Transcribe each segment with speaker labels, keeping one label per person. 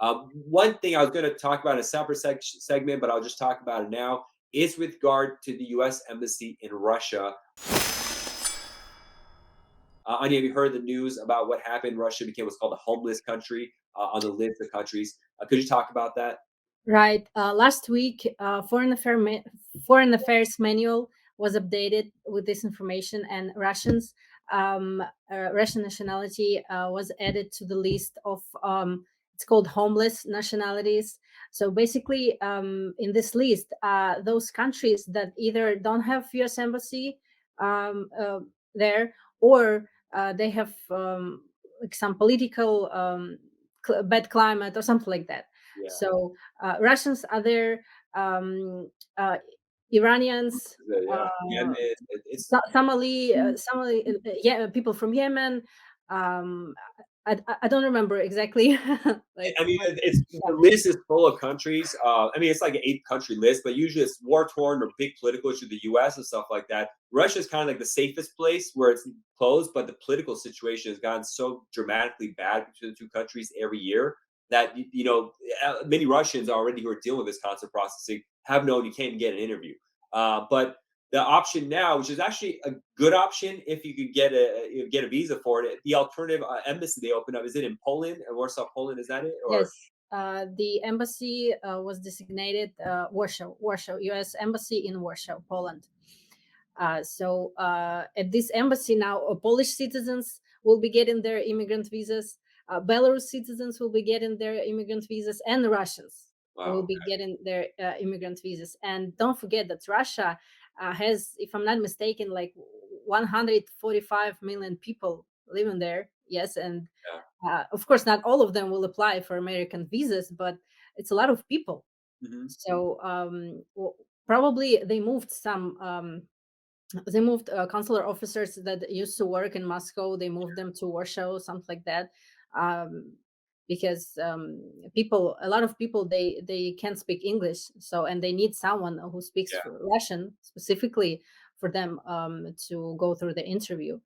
Speaker 1: One thing I was going to talk about in a separate segment, but I'll just talk about it now, is with regard to the U.S. Embassy in Russia. Anya, have you heard the news about what happened? Russia became what's called a homeless country on the list of countries. Could you talk about that?
Speaker 2: Right. Last week, Foreign Affairs Manual was updated with this information, and Russian nationality was added to the list of it's called homeless nationalities. So basically, in this list, those countries that either don't have U.S. embassy there, or they have like some political bad climate or something like that.
Speaker 1: Yeah.
Speaker 2: So Russians are there, um, uh, Iranians,
Speaker 1: Yeah. Yemen.
Speaker 2: Somali, yeah, people from Yemen. Um, I don't remember exactly. like,
Speaker 1: I mean,
Speaker 2: but,
Speaker 1: it's
Speaker 2: yeah.
Speaker 1: the list is full of countries. I mean, it's like an 8 country list, but usually it's war torn or big political issue, the U.S. and stuff like that. Russia is kind of like the safest place where it's closed, but the political situation has gotten so dramatically bad between the two countries every year that many Russians already who are dealing with this consular processing have known you can't even get an interview. But the option now, which is actually a good option if you could get a visa for it. The alternative embassy they opened up, is it in Poland, Warsaw, Poland? Is that it? Or
Speaker 2: Yes, the embassy was designated Warsaw, U.S. Embassy in Warsaw, Poland. At this embassy now, Polish citizens will be getting their immigrant visas. Belarus citizens will be getting their immigrant visas, and Russians will
Speaker 1: wow,
Speaker 2: be getting their immigrant visas. And don't forget that Russia has, if I'm not mistaken, like 145 million people living there. Yes, and
Speaker 1: yeah,
Speaker 2: of course, not all of them will apply for American visas, but it's a lot of people.
Speaker 1: hmm
Speaker 2: So probably they moved consular officers that used to work in Moscow. They moved them to Warsaw, something like that, um, because a lot of people, they can't speak English, so and they need someone who speaks
Speaker 1: yeah.
Speaker 2: Russian specifically for them to go through the interview.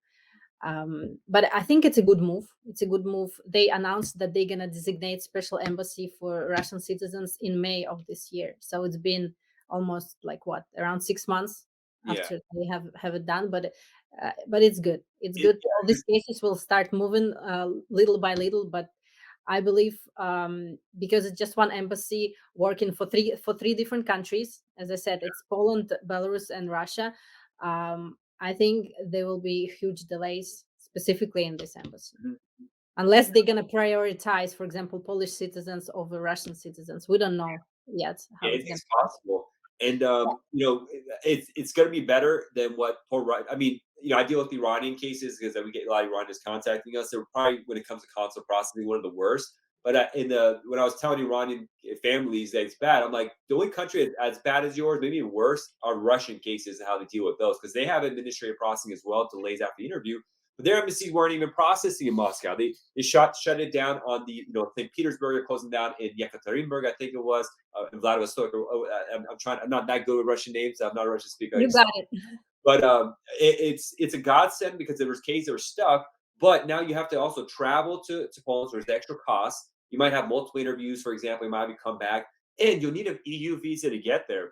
Speaker 2: But I think it's a good move. It's a good move. They announced that they're gonna designate special embassy for Russian citizens in May of this year. So it's been almost like what, around 6 months
Speaker 1: Yeah.
Speaker 2: after they have it done. But it's good. It's
Speaker 1: It,
Speaker 2: good. All these cases will start moving little by little. But I believe because it's just one embassy working for three different countries. As I said, it's Poland, Belarus, and Russia. I think there will be huge delays specifically in this embassy,
Speaker 1: mhm.
Speaker 2: unless they're going to prioritize, for example, Polish citizens over Russian citizens. We don't know yet how it's going
Speaker 1: Anything's
Speaker 2: to
Speaker 1: possible. And it's going to be better than what poor. I mean, I deal with Iranian cases because we get a lot of Iranians contacting us. They're probably, when it comes to consular processing, one of the worst. But when I was telling Iranian families that it's bad, I'm like, the only country as bad as yours, maybe even worse, are Russian cases and how they deal with those, because they have administrative processing as well, delays after the interview. But their embassies weren't even processing in Moscow. They shut it down on the St. Petersburg. They're closing down in Yekaterinburg, I think it was, in Vladivostok. I'm trying. I'm not that good with Russian names. I'm not a Russian speaker.
Speaker 2: You got it.
Speaker 1: But it's a godsend because there was cases that were stuck. But now you have to also travel to Poland, so there's extra costs. You might have multiple interviews, for example. You might have to come back, and you'll need an EU visa to get there.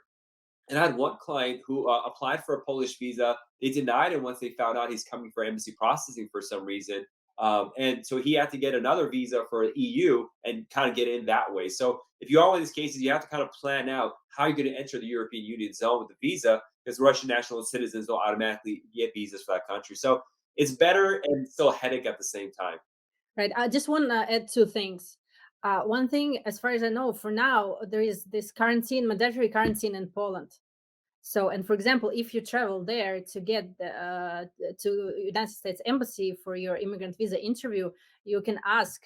Speaker 1: And I had one client who applied for a Polish visa. They denied him once they found out he's coming for embassy processing for some reason. And so he had to get another visa for EU and kind of get in that way. So if you are one of these cases, you have to kind of plan out how you're going to enter the European Union zone with the visa, because Russian national citizens don't automatically get visas for that country. So it's better and still a headache at the same time.
Speaker 2: Right. I just want to add two things. One thing, as far as I know, for now, there is this mandatory quarantine in Poland. So, and for example, if you travel there to get to United States Embassy for your immigrant visa interview, you can ask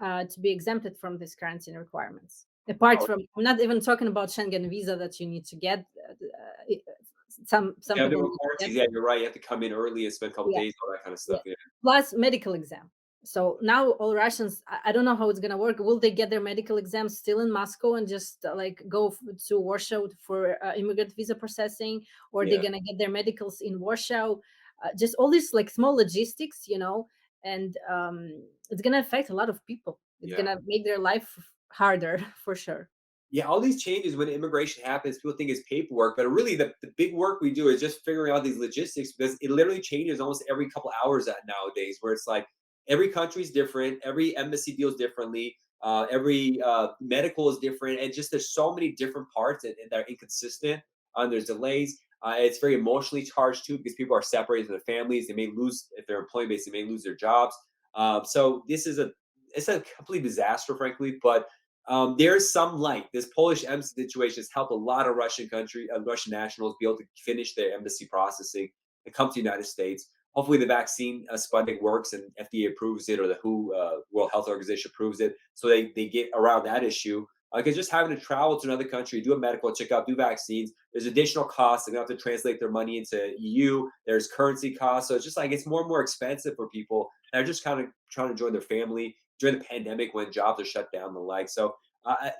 Speaker 2: to be exempted from these quarantine requirements. Apart
Speaker 1: Oh,
Speaker 2: from, I'm not even talking about Schengen visa that you need to get. Some
Speaker 1: yeah, there
Speaker 2: people
Speaker 1: were
Speaker 2: need to get.
Speaker 1: quarantines. Yeah, you're right. You have to come in early and spend a couple
Speaker 2: Yeah,
Speaker 1: days, all that kind of
Speaker 2: yeah.
Speaker 1: stuff. Yeah.
Speaker 2: Plus medical exam. So now all Russians, I don't know how it's gonna work. Will they get their medical exams still in Moscow and just like go to Warsaw for immigrant visa processing, or they're
Speaker 1: Yeah.
Speaker 2: gonna get their medicals in Warsaw? Just all these like small logistics, and it's gonna affect a lot of people. It's
Speaker 1: Yeah.
Speaker 2: gonna make their life harder for sure.
Speaker 1: Yeah, all these changes when immigration happens, people think it's paperwork, but really the big work we do is just figuring out these logistics because it literally changes almost every couple hours at nowadays, where it's like every country's different, every embassy deals differently, every medical is different, and just there's so many different parts and that are inconsistent. There's delays. It's very emotionally charged too because people are separated from their families. They may lose if they're employment based, they may lose their jobs. So this is a it's a complete disaster, frankly, but there's some light. This Polish embassy situation has helped a lot of Russian nationals be able to finish their embassy processing and come to the United States. Hopefully, the vaccine Sputnik works and FDA approves it, or the WHO World Health Organization approves it, so they get around that issue. Because just having to travel to another country, do a medical checkup, do vaccines, there's additional costs. They have to translate their money into EU. There's currency costs, so it's just like it's more and more expensive for people that are just kind of trying to join their family during the pandemic when jobs are shut down and the like. So I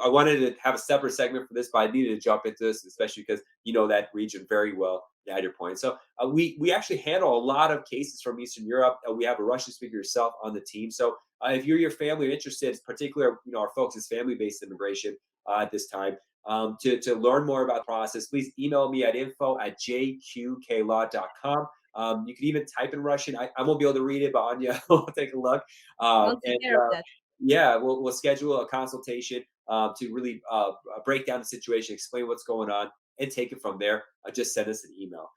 Speaker 1: wanted to have a separate segment for this, but I needed to jump into this, especially because you know that region very well. To add your point, so we actually handle a lot of cases from Eastern Europe. We have a Russian speaker yourself on the team, so if you're your family are interested, particularly our folks is family-based immigration at this time. To learn more about the process, please email me at info@jqqlaw.com. You can even type in Russian. I won't be able to read it, but Anya will take a look.
Speaker 2: I'll take
Speaker 1: And
Speaker 2: care of that.
Speaker 1: yeah, we'll schedule a consultation to really break down the situation, explain what's going on, and take it from there. Just send us an email.